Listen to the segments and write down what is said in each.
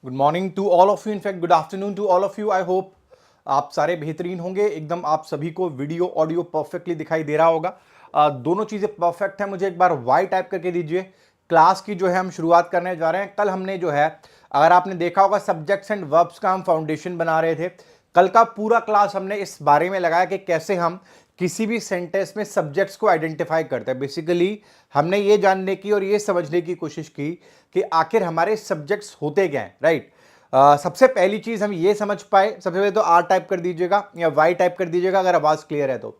Good morning to all of you, in fact good afternoon to all of you. I hope आप सारे बेहतरीन होंगे एकदम। आप सभी को वीडियो ऑडियो परफेक्टली दिखाई दे रहा होगा। दोनों चीज़ें परफेक्ट हैं। मुझे एक बार वाई टाइप करके दीजिए। क्लास की जो है हम शुरुआत करने जा रहे हैं। कल हमने जो है, अगर आपने देखा होगा, सब्जेक्ट्स एंड वर्ब्स का हम फाउंडेशन बना रहे थे। कल का पूरा क्लास हमने इस बारे में लगाया कि कैसे हम किसी भी सेंटेंस में सब्जेक्ट्स को आइडेंटिफाई करते हैं। बेसिकली हमने ये जानने की और ये समझने की कोशिश की कि आखिर हमारे सब्जेक्ट्स होते क्या हैं, राइट। सबसे पहली चीज हम ये समझ पाए, सबसे पहले तो आर टाइप कर दीजिएगा या वाई टाइप कर दीजिएगा अगर आवाज क्लियर है तो।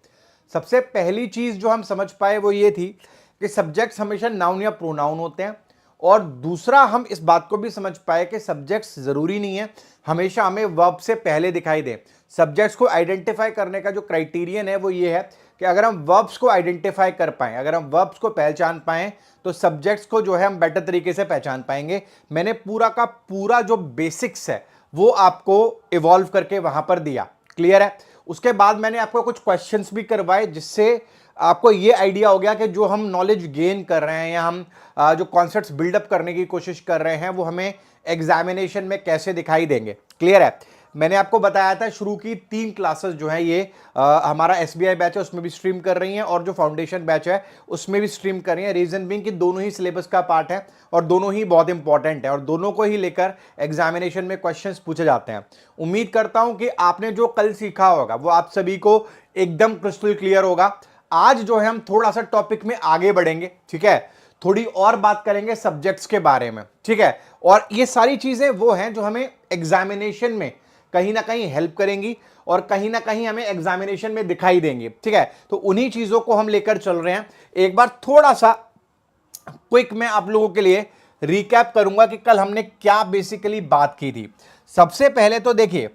सबसे पहली चीज जो हम समझ पाए वो ये थी कि सब्जेक्ट्स हमेशा नाउन या प्रोनाउन होते हैं। और दूसरा हम इस बात को भी समझ पाए कि सब्जेक्ट्स जरूरी नहीं है हमेशा हमें वर्ब से पहले दिखाई दे। सब्जेक्ट्स को आइडेंटिफाई करने का जो क्राइटेरियन है वो ये है कि अगर हम वर्ब्स को आइडेंटिफाई कर पाएं, अगर हम वर्ब्स को पहचान पाएं, तो सब्जेक्ट्स को जो है हम बेटर तरीके से पहचान पाएंगे। मैंने पूरा का पूरा जो बेसिक्स है वो आपको इवॉल्व करके वहां पर दिया। क्लियर है। उसके बाद मैंने आपको कुछ क्वेश्चंस भी करवाए जिससे आपको ये आइडिया हो गया कि जो हम नॉलेज गेन कर रहे हैं या हम जो कॉन्सेप्ट्स बिल्डअप करने की कोशिश कर रहे हैं वो हमें एग्जामिनेशन में कैसे दिखाई देंगे। क्लियर है। मैंने आपको बताया था शुरू की 3 क्लासेस जो है ये हमारा एसबीआई बैच है उसमें भी स्ट्रीम कर रही हैं और जो फाउंडेशन बैच है उसमें भी स्ट्रीम कर रही हैं। रीजन बीइंग कि दोनों ही सिलेबस का पार्ट है और दोनों ही बहुत इंपॉर्टेंट है और दोनों को ही लेकर एग्जामिनेशन में क्वेश्चंस पूछे जाते हैं। उम्मीद करता हूं कि आपने जो कल सीखा होगा वो आप सभी को एकदम क्रिस्टल क्लियर होगा। आज जो है हम थोड़ा सा टॉपिक में आगे बढ़ेंगे, ठीक है। थोड़ी और बात करेंगे सब्जेक्ट्स के बारे में, ठीक है। और ये सारी चीजें वो हैं जो हमें एग्जामिनेशन में कहीं ना कहीं हेल्प करेंगी और कहीं ना कहीं हमें एग्जामिनेशन में दिखाई देंगी, ठीक है। तो उन्हीं चीजों को हम लेकर चल रहे हैं। एक बार थोड़ा सा क्विक मैं आप लोगों के लिए रिकैप करूंगा कि कल हमने क्या बेसिकली बात की थी। सबसे पहले तो देखिए,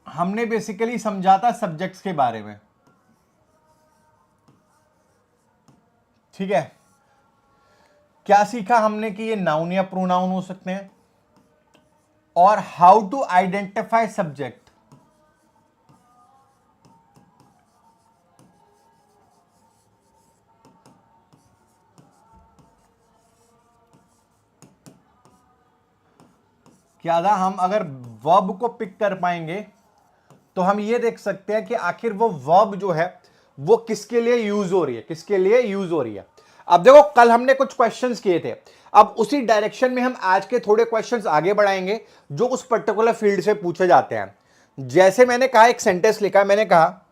हमने बेसिकली समझा था सब्जेक्ट्स के बारे में, ठीक है। क्या सीखा हमने कि ये नाउन या प्रोनाउन हो सकते हैं और हाउ टू आइडेंटिफाई सब्जेक्ट। क्या था, हम अगर वर्ब को पिक कर पाएंगे तो हम ये देख सकते हैं कि आखिर वो वर्ब जो है वो किसके लिए यूज हो रही है, किसके लिए यूज हो रही है। अब देखो, कल हमने कुछ क्वेश्चंस किए थे। अब उसी डायरेक्शन में हम आज के थोड़े क्वेश्चंस आगे बढ़ाएंगे जो उस पर्टिकुलर फील्ड से पूछे जाते हैं। जैसे मैंने कहा, एक सेंटेंस लिखा, मैंने कहा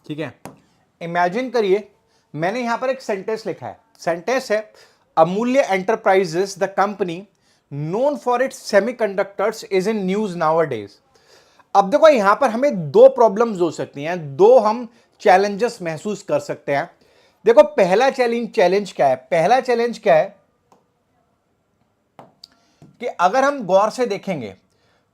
ठीक है, इमेजिन करिए मैंने यहां पर एक सेंटेंस लिखा है। सेंटेंस है, अमूल्य enterprises the company known for its semiconductors is in news nowadays. अब देखो, यहां पर हमें दो प्रॉब्लम्स हो सकती हैं, दो हम चैलेंजेस महसूस कर सकते हैं। देखो, पहला चैलेंज क्या है, पहला चैलेंज क्या है कि अगर हम गौर से देखेंगे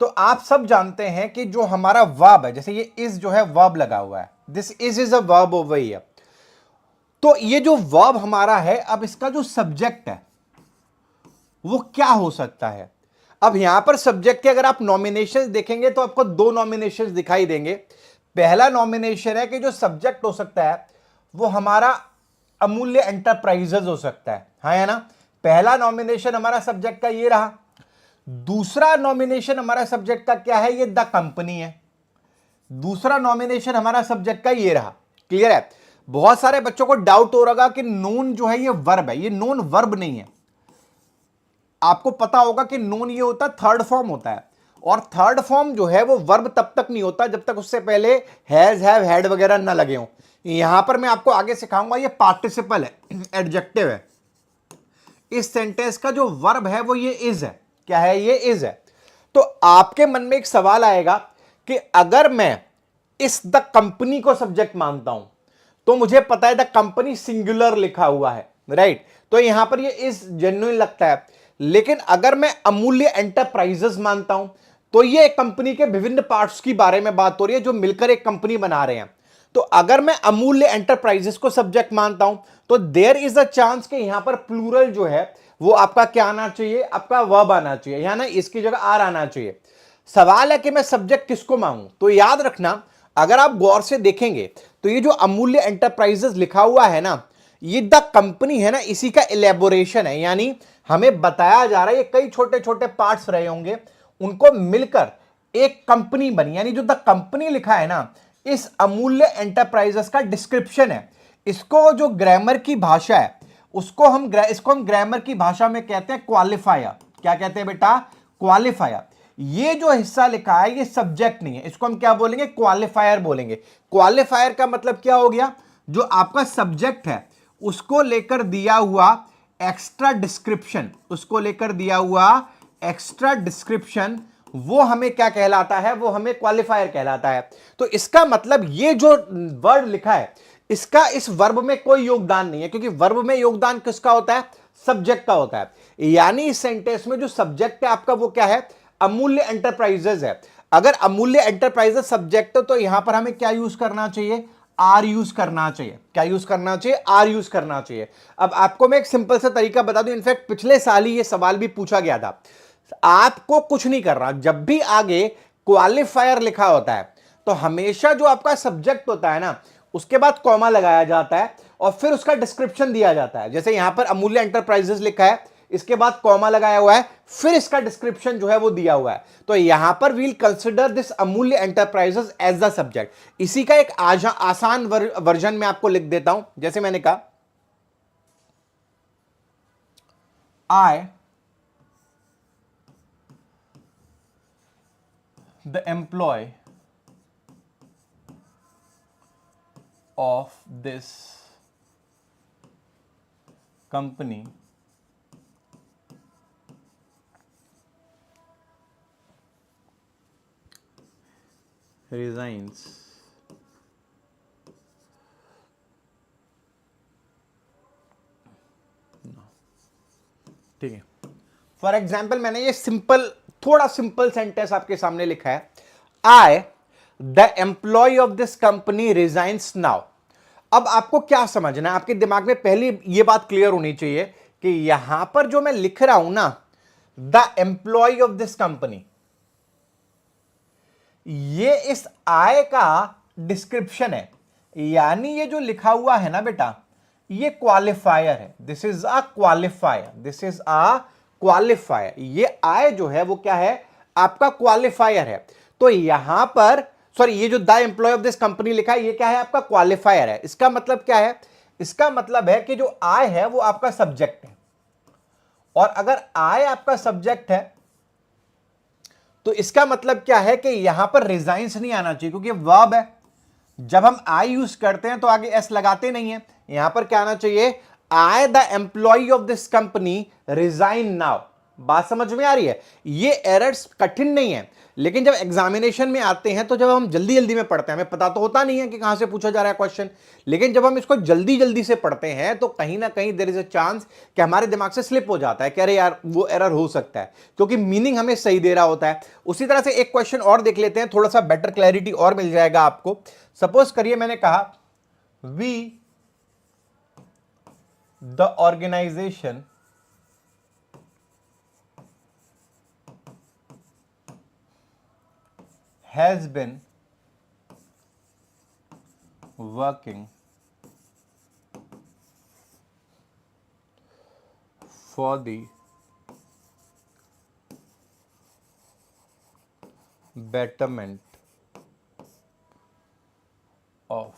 तो आप सब जानते हैं कि जो हमारा वर्ब है, जैसे ये इज जो है वर्ब लगा हुआ है, this is a verb over here. तो ये जो वर्ब हमारा है, अब इसका जो सब्जेक्ट है वो क्या हो सकता है। अब यहां पर सब्जेक्ट के अगर आप नॉमिनेशंस देखेंगे तो आपको दो नॉमिनेशंस दिखाई देंगे। पहला नॉमिनेशन है कि जो सब्जेक्ट हो सकता है वो हमारा अमूल्य एंटरप्राइजेज हो सकता है, हाँ या ना। पहला नॉमिनेशन हमारा सब्जेक्ट का ये रहा, दूसरा नॉमिनेशन हमारा सब्जेक्ट का क्या है, ये द कंपनी है, दूसरा नॉमिनेशन हमारा सब्जेक्ट का ये रहा। क्लियर है? बहुत सारे बच्चों को डाउट हो रहा कि नोन जो है ये वर्ब है, ये नोन वर्ब नहीं है। आपको पता होगा कि नोन ये होता है थर्ड फॉर्म होता है, और थर्ड फॉर्म जो है वो वर्ब तब तक नहीं होता जब तक उससे पहले हैज, हैव, हैड वगैरह ना लगे हों। यहां पर मैं आपको आगे सिखाऊंगा, ये पार्टिसिपल है, एडजेक्टिव है। इस सेंटेंस का जो वर्ब है वो ये इज है। क्या है? ये इज है। तो आपके मन में एक सवाल आएगा कि अगर मैं इस द कंपनी को सब्जेक्ट मानता हूं, तो मुझे पता है द कंपनी सिंगुलर लिखा हुआ है, राइट? तो यहां पर ये इज जेन्युइन लगता है। लेकिन अगर मैं अमूल्य एंटरप्राइजेस मानता हूं, तो ये कंपनी के विभिन्न पार्ट्स की बारे में बात हो रही है जो मिलकर एक कंपनी बना रहे हैं। तो अगर मैं अमूल्य एंटरप्राइजेस को सब्जेक्ट मानता हूं, तो देयर इज अ चांस कि यहां पर प्लूरल जो है वो आपका क्या आना चाहिए, आपका वर्ब आना चाहिए, या ना इसकी जगह आर आना चाहिए। सवाल है कि मैं सब्जेक्ट किसको मांगूं? तो याद रखना, अगर आप गौर से देखेंगे तो ये जो अमूल्य एंटरप्राइजेस लिखा हुआ है ना, ये द कंपनी है ना, इसी का इलेबोरेशन है। यानी हमें बताया जा रहा है ये कई छोटे छोटे पार्ट्स रहे होंगे, उनको मिलकर एक कंपनी बनी। यानी जो द कंपनी लिखा है ना, इस अमूल्य एंटरप्राइजेस का डिस्क्रिप्शन है। इसको जो ग्रामर की भाषा है, इसको हम ग्रामर की भाषा में कहते हैं क्वालिफायर। क्या कहते हैं बेटा? क्वालिफायर। ये जो हिस्सा लिखा है ये सब्जेक्ट नहीं है, इसको हम क्या बोलेंगे? क्वालिफायर बोलेंगे। क्वालिफायर का मतलब क्या हो गया? जो आपका सब्जेक्ट है उसको लेकर दिया हुआ एक्स्ट्रा डिस्क्रिप्शन, उसको लेकर दिया हुआ एक्स्ट्रा डिस्क्रिप्शन, वो हमें क्या कहलाता है? वो हमें क्वालिफायर कहलाता है। तो इसका मतलब ये जो वर्ड लिखा है, इसका इस वर्ब में कोई योगदान नहीं है, क्योंकि वर्ब में योगदान किसका होता है? सब्जेक्ट का होता है। यानी इस सेंटेंस में जो सब्जेक्ट है आपका वो क्या है? अमूल्य एंटरप्राइजेस है। अगर अमूल्य एंटरप्राइजेस सब्जेक्ट हो तो यहां पर हमें क्या यूज करना चाहिए? आर यूज करना चाहिए। क्या यूज करना चाहिए? आर यूज करना चाहिए। अब आपको मैं एक सिंपल सा तरीका बता दूं, इनफैक्ट पिछले साल ही ये सवाल भी पूछा गया था। आपको कुछ नहीं करना, जब भी आगे क्वालिफायर लिखा होता है तो हमेशा जो आपका सब्जेक्ट होता है ना, उसके बाद कॉमा लगाया जाता है और फिर उसका डिस्क्रिप्शन दिया जाता है। जैसे यहां पर अमूल्य एंटरप्राइजेस लिखा है, इसके बाद कॉमा लगाया हुआ है, फिर इसका डिस्क्रिप्शन जो है वो दिया हुआ है। तो यहां पर वील कंसिडर दिस अमूल्य एंटरप्राइजेस एज द सब्जेक्ट। इसी का एक आसान वर्जन में आपको लिख देता हूं। जैसे मैंने कहा, I the employee of this company resigns ठीक है। फॉर एग्जाम्पल मैंने ये सिंपल, थोड़ा सिंपल सेंटेंस आपके सामने लिखा है, I the employee of this company resigns now. अब आपको क्या समझना है? आपके दिमाग में पहली ये बात क्लियर होनी चाहिए कि यहां पर जो मैं लिख रहा हूं ना, the employee of this company, ये इस आय का डिस्क्रिप्शन है। यानी ये जो लिखा हुआ है ना बेटा, ये क्वालिफायर है। This is a qualifier, this is a qualifier. ये आय जो है वो क्या है? आपका क्वालिफायर है। तो यहां पर, सॉरी, ये जो the employee of this company लिखा है ये क्या है? आपका क्वालिफायर है। इसका मतलब क्या है? इसका मतलब है कि जो आय है वो आपका सब्जेक्ट है, और अगर आय आपका सब्जेक्ट है तो इसका मतलब क्या है कि यहां पर रिजाइंस नहीं आना चाहिए, क्योंकि वर्ब है। जब हम आई यूज करते हैं तो आगे एस लगाते नहीं है। यहां पर क्या आना चाहिए? I the employee of this company resign now. बात समझ में आ रही है? ये एरर्स कठिन नहीं है, लेकिन जब एग्जामिनेशन में आते हैं तो जब हम जल्दी जल्दी में पढ़ते हैं, हमें पता तो होता नहीं है कि कहां से पूछा जा रहा है क्वेश्चन, लेकिन जब हम इसको जल्दी जल्दी से पढ़ते हैं तो कहीं ना कहीं देयर इज अ चांस कि हमारे दिमाग से स्लिप हो जाता है कि अरे यार वो एरर हो सकता है, क्योंकि मीनिंग हमें सही दे रहा होता है। उसी तरह से एक क्वेश्चन और देख लेते हैं, थोड़ा सा बेटर क्लैरिटी और मिल जाएगा आपको। सपोज करिए मैंने कहा, we the organisation has been working for the betterment of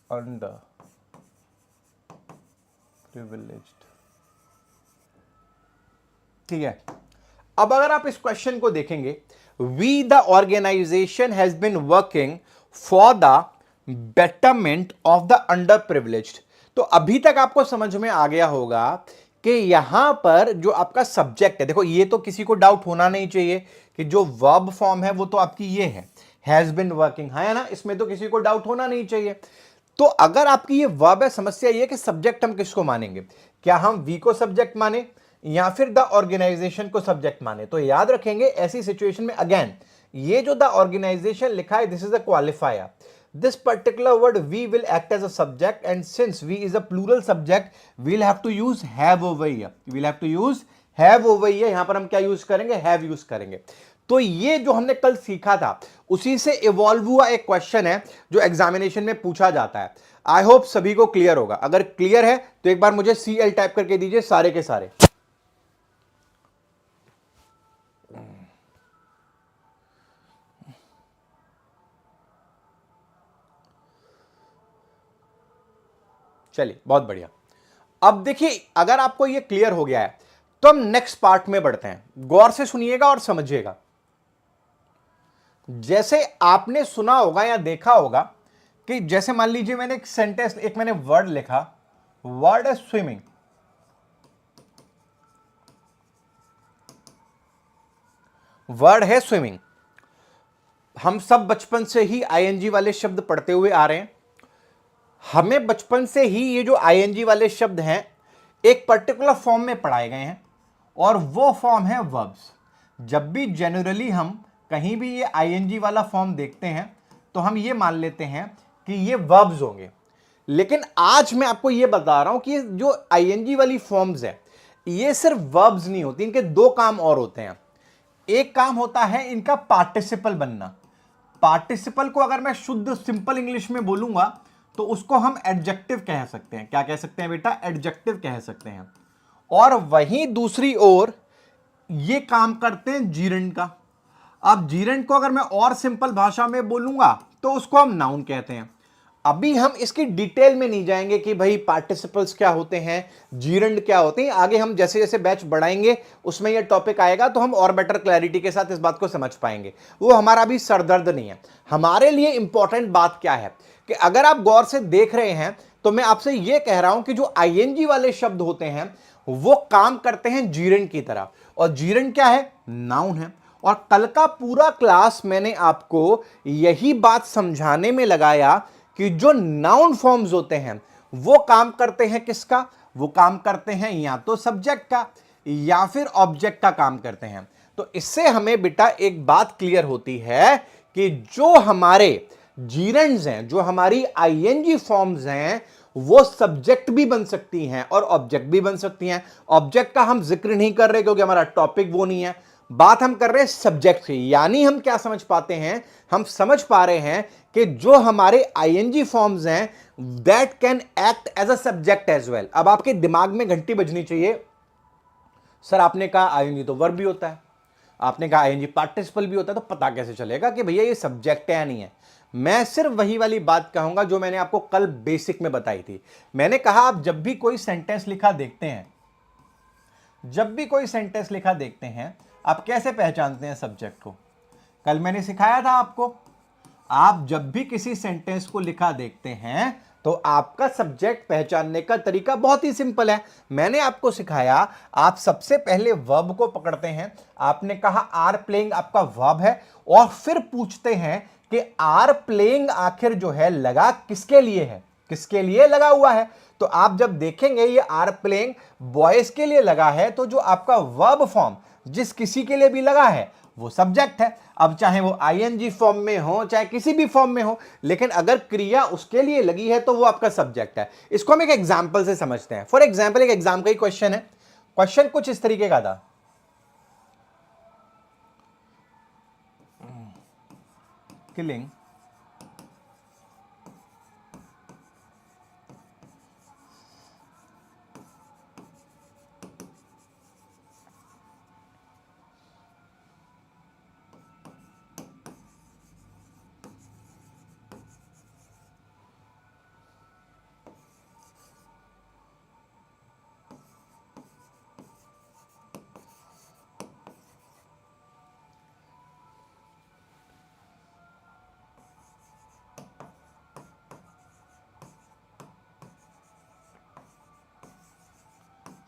underprivileged। ठीक है, अब अगर आप इस क्वेश्चन को देखेंगे, we the organisation has been working for the betterment of the underprivileged. तो अभी तक आपको समझ में आ गया होगा कि यहां पर जो आपका सब्जेक्ट है, देखो ये तो किसी को डाउट होना नहीं चाहिए कि जो वर्ब फॉर्म है वो तो आपकी ये हैज बीन वर्किंग, है ना, इसमें तो किसी को डाउट होना नहीं चाहिए। तो अगर आपकी ये वर्ब है, समस्या ये कि सब्जेक्ट हम किसको मानेंगे, क्या हम वी को सब्जेक्ट माने या फिर द ऑर्गेनाइजेशन को सब्जेक्ट माने। तो याद रखेंगे ऐसी सिचुएशन में अगेन ये जो द ऑर्गेनाइजेशन लिखा है, this is a qualifier, this particular word we will act as a subject, and since we is a plural subject we'll have to use have over here, we'll have to use have over here। यहां पर हम क्या use करेंगे, have use करेंगे। तो ये जो हमने कल सीखा था उसी से इवॉल्व हुआ एक क्वेश्चन है जो एग्जामिनेशन में पूछा जाता है। आई होप सभी को क्लियर होगा, अगर क्लियर है तो एक बार मुझे CL टाइप करके दीजिए सारे के सारे। चलिए बहुत बढ़िया। अब देखिए अगर आपको ये क्लियर हो गया है तो हम नेक्स्ट पार्ट में बढ़ते हैं, गौर से सुनिएगा और समझिएगा। जैसे आपने सुना होगा या देखा होगा कि जैसे मान लीजिए मैंने एक सेंटेंस, एक मैंने वर्ड लिखा, वर्ड है स्विमिंग, वर्ड है स्विमिंग। हम सब बचपन से ही आईएनजी वाले शब्द पढ़ते हुए आ रहे हैं, हमें बचपन से ही ये जो आईएनजी वाले शब्द हैं एक पर्टिकुलर फॉर्म में पढ़ाए गए हैं और वो फॉर्म है वर्ब्स। जब भी जनरली हम कहीं भी ये आईएनजी वाला फॉर्म देखते हैं तो हम ये मान लेते हैं कि ये वर्ब्स होंगे, लेकिन आज मैं आपको ये बता रहा हूं कि जो आईएनजी वाली फॉर्म्स है ये सिर्फ वर्ब्स नहीं होती, इनके दो काम और होते हैं। एक काम होता है इनका पार्टिसिपल बनना। पार्टिसिपल को अगर मैं शुद्ध सिंपल इंग्लिश में बोलूंगा तो उसको हम एडजेक्टिव कह सकते हैं। क्या कह सकते हैं बेटा, एडजेक्टिव कह सकते हैं। और वहीं दूसरी ओर ये काम करते हैं जीरेंड का। अब जीरेंड को अगर मैं और सिंपल भाषा में बोलूंगा तो उसको हम नाउन कहते हैं। अभी हम इसकी डिटेल में नहीं जाएंगे कि भाई पार्टिसिपल्स क्या होते हैं, जीरेंड क्या होते हैं। आगे हम जैसे जैसे बैच बढ़ाएंगे उसमें यह टॉपिक आएगा तो हम और बेटर क्लैरिटी के साथ इस बात को समझ पाएंगे। वो हमारा भी सरदर्द नहीं है। हमारे लिए इंपॉर्टेंट बात क्या है कि अगर आप गौर से देख रहे हैं तो मैं आपसे यह कह रहा हूं कि जो आईएनजी वाले शब्द होते हैं वो काम करते हैं जीरेंड की तरह, और जीरेंड क्या है, नाउन है। और कल का पूरा क्लास मैंने आपको यही बात समझाने में लगाया कि जो नाउन फॉर्म्स होते हैं वो काम करते हैं किसका, वो काम करते हैं या तो सब्जेक्ट का या फिर ऑब्जेक्ट का काम करते हैं। तो इससे हमें बेटा एक बात क्लियर होती है कि जो हमारे जीरेंड्स हैं, जो हमारी आईएनजी फॉर्म्स हैं, वो सब्जेक्ट भी बन सकती हैं और ऑब्जेक्ट भी बन सकती हैं। ऑब्जेक्ट का हम जिक्र नहीं कर रहे क्योंकि हमारा टॉपिक वो नहीं है, बात हम कर रहे हैं सब्जेक्ट की। यानी हम क्या समझ पाते हैं, हम समझ पा रहे हैं कि जो हमारे आईएनजी फॉर्म्स हैं that can act as a subject as well. अब आपके दिमाग में घंटी बजनी चाहिए, सर आपने कहा आईएनजी तो वर्ब भी होता है, आपने कहा आईएनजी पार्टिसिपल भी होता है, तो पता कैसे चलेगा कि भैया ये सब्जेक्ट है या नहीं है। मैं सिर्फ वही वाली बात कहूंगा जो मैंने आपको कल बेसिक में बताई थी। मैंने कहा आप जब भी कोई सेंटेंस लिखा देखते हैं, जब भी कोई सेंटेंस लिखा देखते हैं, आप कैसे पहचानते हैं सब्जेक्ट को। कल मैंने सिखाया था आपको, आप जब भी किसी सेंटेंस को लिखा देखते हैं तो आपका सब्जेक्ट पहचानने का तरीका बहुत ही सिंपल है। मैंने आपको सिखाया, आप सबसे पहले वर्ब को पकड़ते हैं, आपने कहा आर प्लेइंग आपका वर्ब है, और फिर पूछते हैं कि आर प्लेइंग आखिर जो है लगा किसके लिए है, किसके लिए लगा हुआ है। तो आप जब देखेंगे ये आर प्लेइंग बॉयज के लिए लगा है, तो जो आपका वर्ब फॉर्म जिस किसी के लिए भी लगा है वो सब्जेक्ट है। अब चाहे वो आईएनजी फॉर्म में हो चाहे किसी भी फॉर्म में हो, लेकिन अगर क्रिया उसके लिए लगी है तो वो आपका सब्जेक्ट है। इसको हम एक एग्जांपल से समझते हैं। फॉर एग्जांपल एक एग्जाम का ही क्वेश्चन है, क्वेश्चन कुछ इस तरीके का था, किलिंग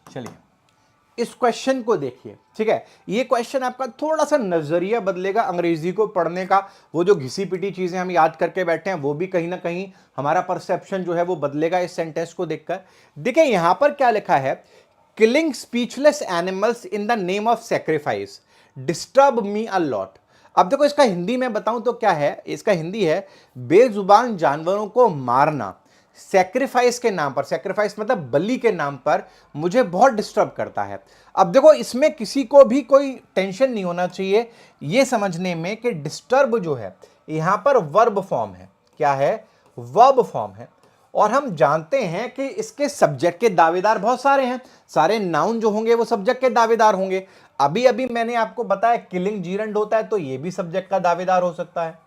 चलिए इस क्वेश्चन को देखिए, ठीक है। ये क्वेश्चन आपका थोड़ा सा नजरिया बदलेगा अंग्रेजी को पढ़ने का। वो जो घिसी पिटी चीजें हम याद करके बैठे हैं वो भी कहीं ना कहीं हमारा परसेप्शन जो है वो बदलेगा इस सेंटेंस को देखकर। देखिए यहां पर क्या लिखा है, killing speechless animals in the name of sacrifice disturb me a lot. अब देखो इसका हिंदी में बताऊं तो क्या है, इसका हिंदी है बेजुबान जानवरों को मारना सैक्रिफाइस के नाम पर, सैक्रिफाइस मतलब बलि के नाम पर, मुझे बहुत डिस्टर्ब करता है। अब देखो इसमें किसी को भी कोई टेंशन नहीं होना चाहिए ये समझने में कि डिस्टर्ब जो है यहां पर वर्ब फॉर्म है। क्या है? वर्ब फॉर्म है। और हम जानते हैं कि इसके सब्जेक्ट के दावेदार बहुत सारे हैं, सारे नाउन जो होंगे वो सब्जेक्ट के दावेदार होंगे। अभी अभी मैंने आपको बताया किलिंग जीरंड होता है तो ये भी सब्जेक्ट का दावेदार हो सकता है।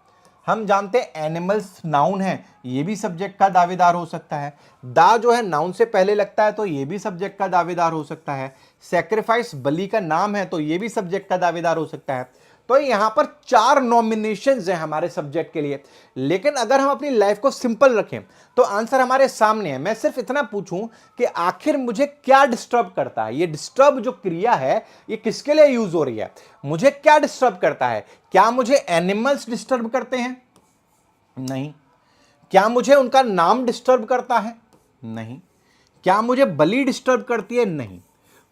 हम जानते हैं एनिमल्स नाउन है, ये भी सब्जेक्ट का दावेदार हो सकता है। दा जो है नाउन से पहले लगता है तो ये भी सब्जेक्ट का दावेदार हो सकता है। सैक्रिफाइस बलि का नाम है तो ये भी सब्जेक्ट का दावेदार हो सकता है। तो यहां पर 4 नॉमिनेशंस हैं हमारे सब्जेक्ट के लिए। लेकिन अगर हम अपनी लाइफ को सिंपल रखें तो आंसर हमारे सामने है। मैं सिर्फ इतना पूछूं कि आखिर मुझे क्या डिस्टर्ब करता है, ये डिस्टर्ब जो क्रिया है ये किसके लिए यूज हो रही है, मुझे क्या डिस्टर्ब करता है। क्या मुझे एनिमल्स डिस्टर्ब करते हैं? नहीं। क्या मुझे उनका नाम डिस्टर्ब करता है? नहीं। क्या मुझे बलि डिस्टर्ब करती है? नहीं।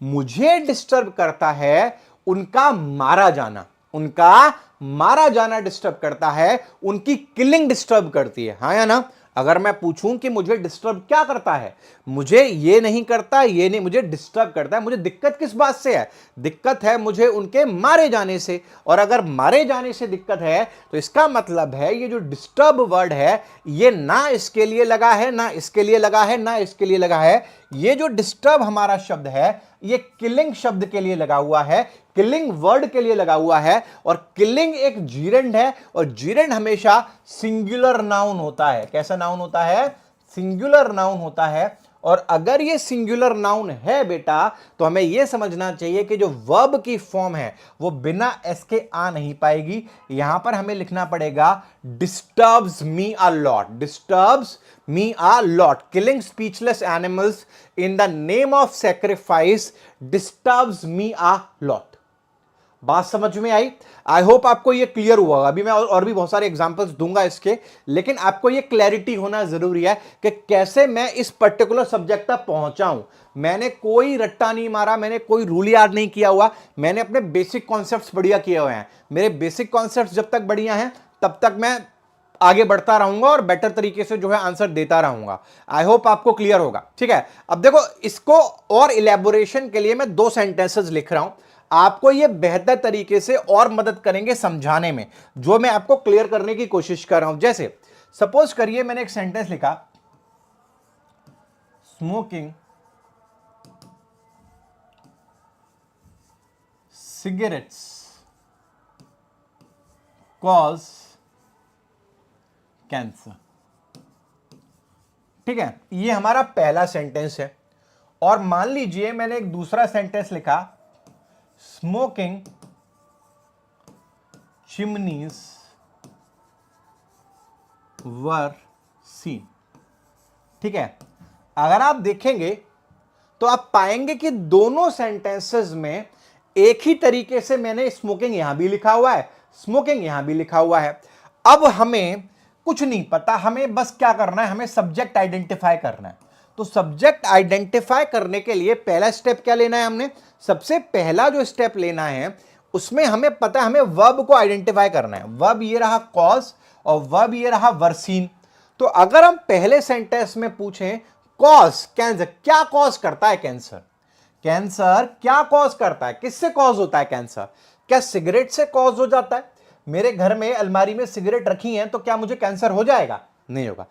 मुझे डिस्टर्ब करता है उनका मारा जाना, उनका मारा जाना डिस्टर्ब करता है, उनकी किलिंग डिस्टर्ब करती है। हाँ या ना? अगर मैं पूछूं कि मुझे डिस्टर्ब क्या करता है, मुझे ये नहीं करता, ये नहीं, मुझे डिस्टर्ब करता है। मुझे दिक्कत किस बात से है? दिक्कत है मुझे उनके मारे जाने से। और अगर मारे जाने से दिक्कत है तो इसका मतलब है ये जो डिस्टर्ब वर्ड है ये ना इसके लिए लगा है, ना इसके लिए लगा है, ना इसके लिए लगा है। ये जो डिस्टर्ब हमारा शब्द है ये किलिंग शब्द के लिए लगा हुआ है, किलिंग वर्ड के लिए लगा हुआ है। और किलिंग एक जीरेंड है और जीरेंड हमेशा सिंगुलर नाउन होता है। कैसा नाउन होता है? सिंगुलर नाउन होता है। और अगर ये सिंगुलर नाउन है बेटा तो हमें यह समझना चाहिए कि जो वर्ब की फॉर्म है वो बिना एस के आ नहीं पाएगी। यहां पर हमें लिखना पड़ेगा disturbs me a lot, disturbs me a lot. Killing speechless animals in the name of sacrifice disturbs me a lot. बात समझ में आई? आई होप आपको ये क्लियर हुआ। अभी मैं और भी बहुत सारे एग्जांपल्स दूंगा इसके, लेकिन आपको ये क्लैरिटी होना जरूरी है कि कैसे मैं इस पर्टिकुलर सब्जेक्ट तक पहुंचा हूं। मैंने कोई रट्टा नहीं मारा, मैंने कोई रूल याद नहीं किया हुआ, मैंने अपने बेसिक कॉन्सेप्ट्स बढ़िया किए हुए हैं। मेरे बेसिक कॉन्सेप्ट्स जब तक बढ़िया हैं तब तक मैं आगे बढ़ता रहूंगा और बेटर तरीके से जो है आंसर देता रहूंगा। आई होप आपको क्लियर होगा। ठीक है, अब देखो इसको और इलेबोरेशन के लिए मैं 2 सेंटेंसेस लिख रहा हूं, आपको ये बेहतर तरीके से और मदद करेंगे समझाने में जो मैं आपको क्लियर करने की कोशिश कर रहा हूं। जैसे सपोज करिए मैंने एक सेंटेंस लिखा, स्मोकिंग सिगरेट्स कॉज कैंसर। ठीक है, ये हमारा पहला सेंटेंस है। और मान लीजिए मैंने एक दूसरा सेंटेंस लिखा, स्मोकिंग चिमनीज वर सीन। ठीक है, अगर आप देखेंगे तो आप पाएंगे कि दोनों सेंटेंसेस में एक ही तरीके से मैंने स्मोकिंग यहां भी लिखा हुआ है, स्मोकिंग यहां भी लिखा हुआ है। अब हमें कुछ नहीं पता, हमें बस क्या करना है, हमें सब्जेक्ट आइडेंटिफाई करना है। तो सब्जेक्ट आइडेंटिफाई करने के लिए पहला स्टेप क्या लेना है हमने? सबसे पहला जो स्टेप लेना है उसमें हमें पता है हमें वर्ब को आइडेंटिफाई करना है। वर्ब ये रहा कॉज और वर्ब ये रहा वर्सीन। तो अगर हम पहले सेंटेंस में पूछें कॉज कैंसर, क्या कॉज करता है कैंसर? कैंसर क्या कॉज करता है? किससे कॉज होता है कैंसर? क्या सिगरेट से कॉज हो जाता है? मेरे घर में अलमारी में सिगरेट रखी है तो क्या मुझे कैंसर हो जाएगा? नहीं होगा।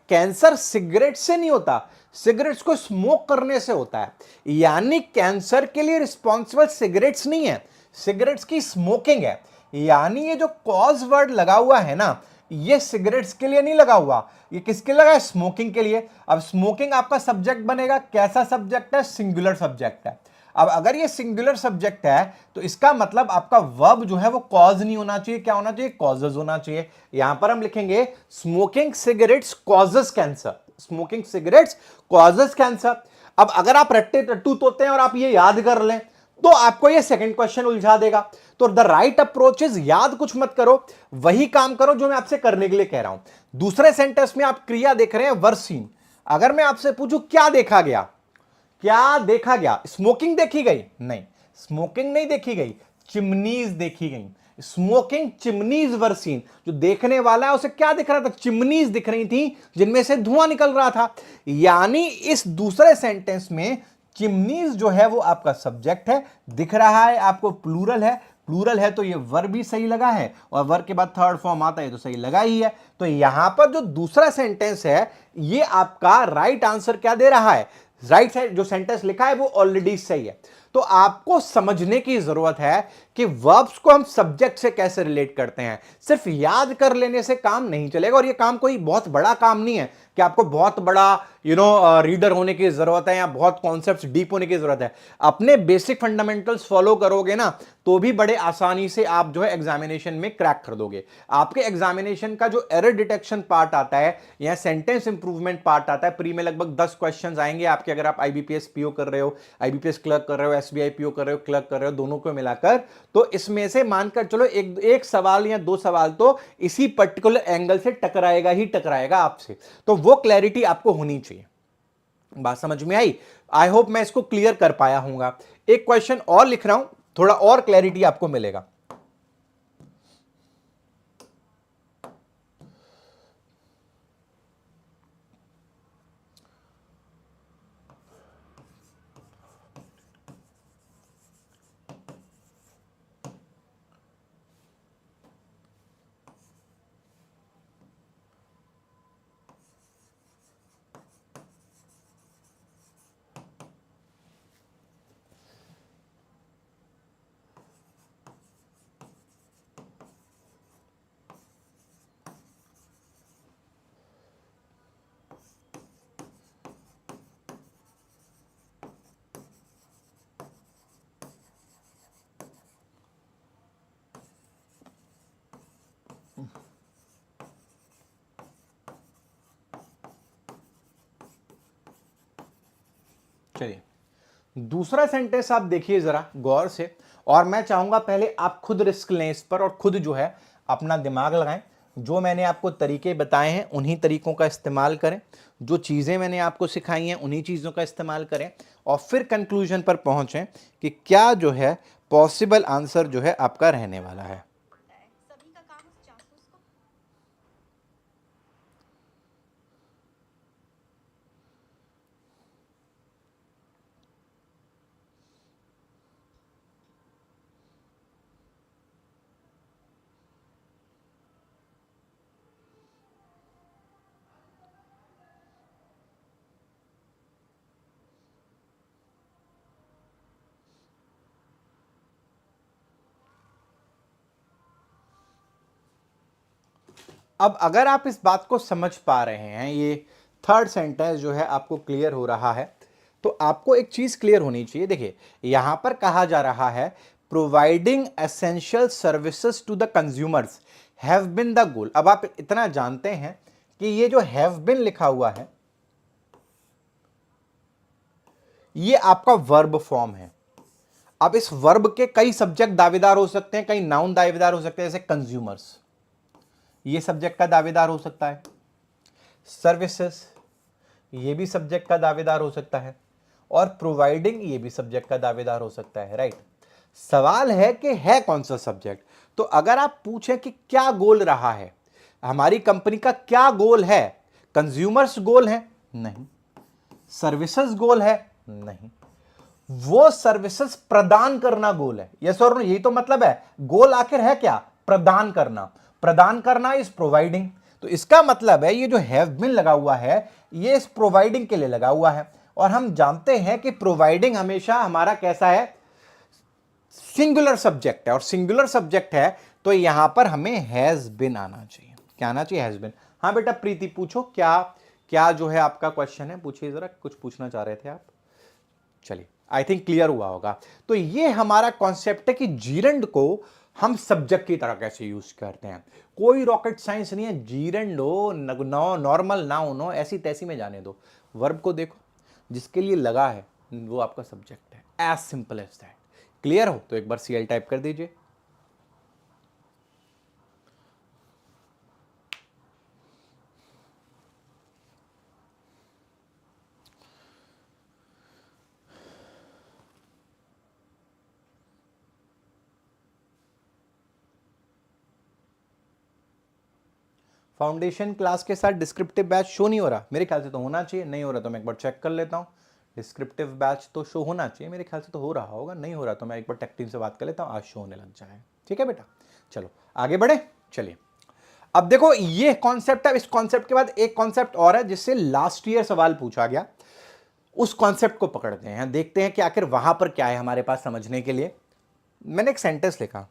कैंसर सिगरेट से नहीं होता, सिगरेट्स को स्मोक करने से होता है। यानी कैंसर के लिए रिस्पॉन्सिबल सिगरेट्स नहीं है, सिगरेट्स की स्मोकिंग है। यानी ये जो कॉज वर्ड लगा हुआ है ना, ये सिगरेट्स के लिए नहीं लगा हुआ, ये किसके लगा है? स्मोकिंग के लिए। अब स्मोकिंग आपका सब्जेक्ट बनेगा, कैसा सब्जेक्ट है? सिंगुलर सब्जेक्ट है। अब अगर ये सिंगुलर सब्जेक्ट है तो इसका मतलब आपका वर्ब जो है वो कॉज नहीं होना चाहिए, क्या होना चाहिए? कॉजेज होना चाहिए। यहां पर हम लिखेंगे smoking cigarettes causes cancer, smoking cigarettes causes cancer. अब अगर आप रट्टे टट्टू तोते हैं और आप ये याद कर लें तो आपको ये सेकंड क्वेश्चन उलझा देगा। तो द राइट अप्रोच इज, याद कुछ मत करो, वही काम करो जो मैं आपसे करने के लिए कह रहा हूं। दूसरे सेंटेंस में आप क्रिया देख रहे हैं वर्सीन। अगर मैं आपसे पूछूं क्या देखा गया, क्या देखा गया? स्मोकिंग देखी गई? नहीं, स्मोकिंग नहीं देखी गई, चिमनीज देखी गई। Smoking chimneys were seen. जो देखने वाला है उसे क्या दिख रहा था? चिमनीज दिख रही थी जिनमें से धुआं निकल रहा था। यानी इस दूसरे सेंटेंस में चिमनीज जो है वो आपका सब्जेक्ट है, दिख रहा है आपको, प्लूरल है। प्लूरल है तो ये वर्ब भी सही लगा है, और वर्ब के बाद थर्ड फॉर्म आता है तो सही लगा ही है। तो यहां पर जो दूसरा सेंटेंस है ये आपका राइट आंसर क्या दे रहा है? राइट साइड जो सेंटेंस लिखा है वो ऑलरेडी सही है। तो आपको समझने की जरूरत है कि वर्ब्स को हम सब्जेक्ट से कैसे रिलेट करते हैं। सिर्फ याद कर लेने से काम नहीं चलेगा, और ये काम कोई बहुत बड़ा काम नहीं है कि आपको बहुत बड़ा रीडर होने की जरूरत है या बहुत कॉन्सेप्ट्स डीप होने की जरूरत है। अपने बेसिक फंडामेंटल्स फॉलो करोगे ना तो भी बड़े आसानी से आप जो है एग्जामिनेशन में क्रैक कर दोगे। आपके एग्जामिनेशन का जो एरर डिटेक्शन पार्ट आता है या सेंटेंस इंप्रूवमेंट पार्ट आता है, प्री में लगभग 10 क्वेश्चंस आएंगे आपके, अगर आप आईबीपीएस पीओ कर रहे हो, आईबीपीएस क्लर्क कर रहे हो, एसबीआई पीओ कर रहे हो, क्लर्क कर रहे हो, दोनों को मिलाकर, तो इसमें से मानकर चलो एक सवाल या दो सवाल तो इसी पर्टिकुलर एंगल से टकराएगा ही टकराएगा आपसे। तो वो क्लैरिटी आपको होनी चाहिए। बात समझ में आई? आई होप मैं इसको क्लियर कर पाया हूंगा। एक क्वेश्चन और लिख रहा हूं, थोड़ा और क्लैरिटी आपको मिलेगा। चलिए दूसरा सेंटेंस आप देखिए जरा गौर से, और मैं चाहूंगा पहले आप खुद रिस्क लें इस पर और खुद जो है अपना दिमाग लगाएं। जो मैंने आपको तरीके बताए हैं उन्हीं तरीकों का इस्तेमाल करें, जो चीज़ें मैंने आपको सिखाई हैं उन्हीं चीज़ों का इस्तेमाल करें, और फिर कंक्लूजन पर पहुंचें कि क्या जो है पॉसिबल आंसर जो है आपका रहने वाला है। सभी का काम उस जासूस को। अब अगर आप इस बात को समझ पा रहे हैं, ये थर्ड सेंटेंस जो है आपको क्लियर हो रहा है, तो आपको एक चीज क्लियर होनी चाहिए। देखिए यहां पर कहा जा रहा है providing essential services to the consumers have been the goal. अब आप इतना जानते हैं कि ये जो हैव बिन लिखा हुआ है ये आपका वर्ब फॉर्म है। अब इस वर्ब के कई सब्जेक्ट दावेदार हो सकते हैं, कई नाउन दावेदार हो सकते हैं, जैसे कंज्यूमर्स ये सब्जेक्ट का दावेदार हो सकता है, सर्विसेज ये भी सब्जेक्ट का दावेदार हो सकता है, और प्रोवाइडिंग ये भी सब्जेक्ट का दावेदार हो सकता है। राइट, सवाल है कि है कौन सा सब्जेक्ट। तो अगर आप पूछें कि क्या गोल रहा है, हमारी कंपनी का क्या गोल है, कंज्यूमर्स गोल है? नहीं। सर्विसेज गोल है? नहीं। वो सर्विसेज प्रदान करना गोल है। यस और नो, यही तो मतलब है। गोल आखिर है क्या? प्रदान करना। प्रदान करना इज प्रोवाइडिंग। तो इसका मतलब है ये जो हैव बीन लगा हुआ है ये इस प्रोवाइडिंग के लिए लगा हुआ है, और हम जानते हैं कि प्रोवाइडिंग हमेशा हमारा कैसा है? सिंगुलर सब्जेक्ट है, और सिंगुलर सब्जेक्ट है तो यहां पर हमें हैज बिन आना चाहिए। क्या आना चाहिए? Has been. हाँ बेटा प्रीति पूछो, क्या क्या जो है आपका क्वेश्चन है, पूछिए जरा, कुछ पूछना चाह रहे थे आप। चलिए आई थिंक क्लियर हुआ होगा। तो ये हमारा कॉन्सेप्ट है कि जीरंड को हम सब्जेक्ट की तरह कैसे यूज करते हैं। कोई रॉकेट साइंस नहीं है। जीरंड हो, नॉर्मल नाउन हो, ऐसी तैसी में जाने दो। वर्ब को देखो, जिसके लिए लगा है वो आपका सब्जेक्ट है। As simple as that. Clear हो तो एक बार CL टाइप कर दीजिए। फाउंडेशन क्लास के साथ डिस्क्रिप्टिव बैच शो नहीं हो रहा, मेरे ख्याल से तो होना चाहिए। नहीं हो रहा तो मैं एक बार चेक कर लेता हूँ। डिस्क्रिप्टिव बैच तो शो होना चाहिए, मेरे ख्याल से तो हो रहा होगा। नहीं हो रहा तो मैं एक बार टेक टीम से बात कर लेता हूँ, आज शो होने लग जाए। ठीक है बेटा, चलो आगे बढ़े। चलिए अब देखो ये कॉन्सेप्ट है, इस कॉन्सेप्ट के बाद एक कॉन्सेप्ट और है जिससे लास्ट ईयर सवाल पूछा गया। उस कॉन्सेप्ट को पकड़ते हैं, देखते हैं कि आखिर वहां पर क्या है हमारे पास समझने के लिए। मैंने एक सेंटेंस लिखा,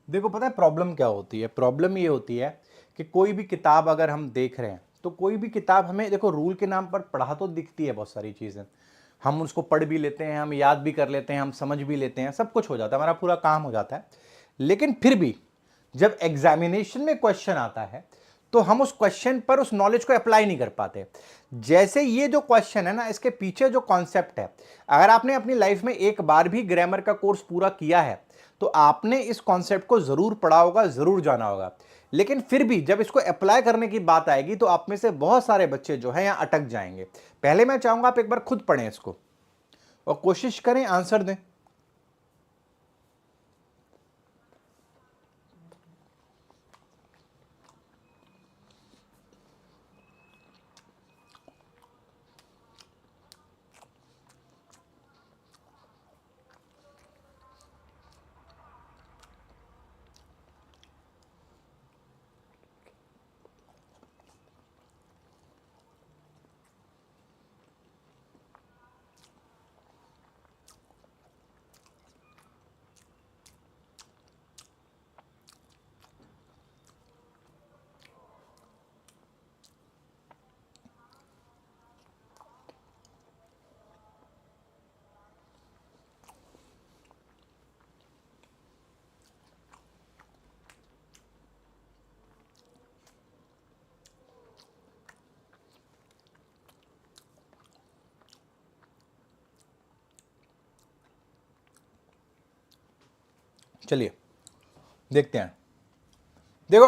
देखो पता है प्रॉब्लम क्या होती है? प्रॉब्लम ये होती है कि कोई भी किताब अगर हम देख रहे हैं तो कोई भी किताब हमें देखो रूल के नाम पर पढ़ा तो दिखती है बहुत सारी चीज़ें, हम उसको पढ़ भी लेते हैं, हम याद भी कर लेते हैं, हम समझ भी लेते हैं, सब कुछ हो जाता है, हमारा पूरा काम हो जाता है। लेकिन फिर भी जब एग्जामिनेशन में क्वेश्चन आता है तो हम उस क्वेश्चन पर उस नॉलेज को अप्लाई नहीं कर पाते। जैसे ये जो क्वेश्चन है ना, इसके पीछे जो कॉन्सेप्ट है, अगर आपने अपनी लाइफ में एक बार भी ग्रामर का कोर्स पूरा किया है तो आपने इस कॉन्सेप्ट को जरूर पढ़ा होगा, जरूर जाना होगा। लेकिन फिर भी जब इसको अप्लाई करने की बात आएगी तो आप में से बहुत सारे बच्चे जो है यहां अटक जाएंगे। पहले मैं चाहूंगा आप एक बार खुद पढ़ें इसको और कोशिश करें आंसर दें। चलिए देखते हैं। देखो